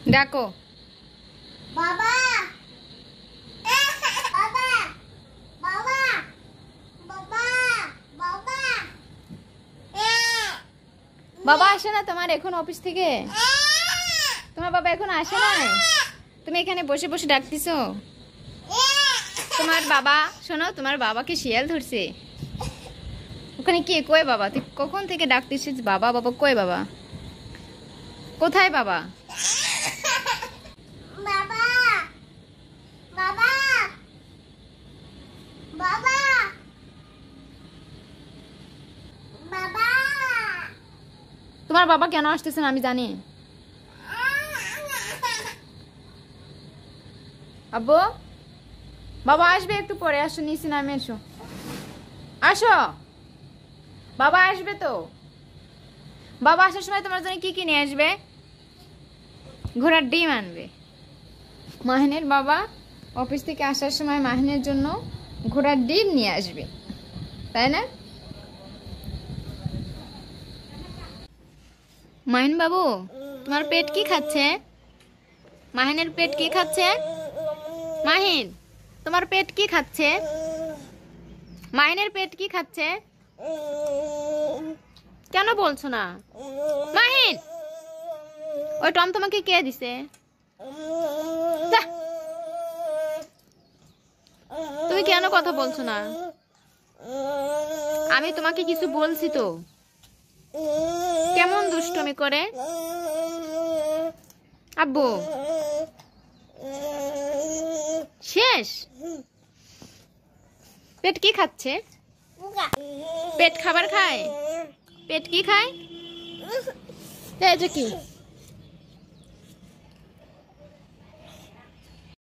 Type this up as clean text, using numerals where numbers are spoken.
ডাকো বাবা বাবা বাবা বাবা বাবা বাবা আসে না তোমার এখন অফিস থেকে? তোমার বাবা এখন আসে না? তুমি এখানে বসে বসে ডাকতেছো? তোমার বাবা শোনো, তোমার বাবাকে শিয়াল ধরছে ওখানে। কি কই বাবা? তুই কখন থেকে ডাকতেছিস বাবা বাবা? কই বাবা? কোথায় বাবা? বাবা বাবা বাবা বাবা তোমার বাবা কেন আসতেছে না আমি জানি। আব্বু বাবা আসবে একটু পরে, আসো নিচে নামে এসো। আসো, বাবা আসবে তো। বাবা আসার সময় তোমার জন্য কি কি নিয়ে আসবে? ঘোড়ার ডিম আনবে। মাহিনের বাবা অফিস থেকে আসার সময় মাহিনের জন্য ঘোড়ার ডিম নিয়ে আসবে, তাই না? মাহিন বাবু তোমার পেট কি খাচ্ছে? মাহিনের পেট কি খাচ্ছে? মাহিন তোমার পেট কি খাচ্ছে? মাহিনের পেট কি খাচ্ছে? কেন বলছো না? মাহিন ওই টম তোমাকে কে দিছে? যা। তুমি কেন কথা বলছো না? আমি তোমাকে কিছু বলছি তো। কেমন দুষ্টুমি করে আব্বু। শেষ? পেট কি খাচ্ছে? পেট খাবার খায়? পেট কি খায়? এই যে কি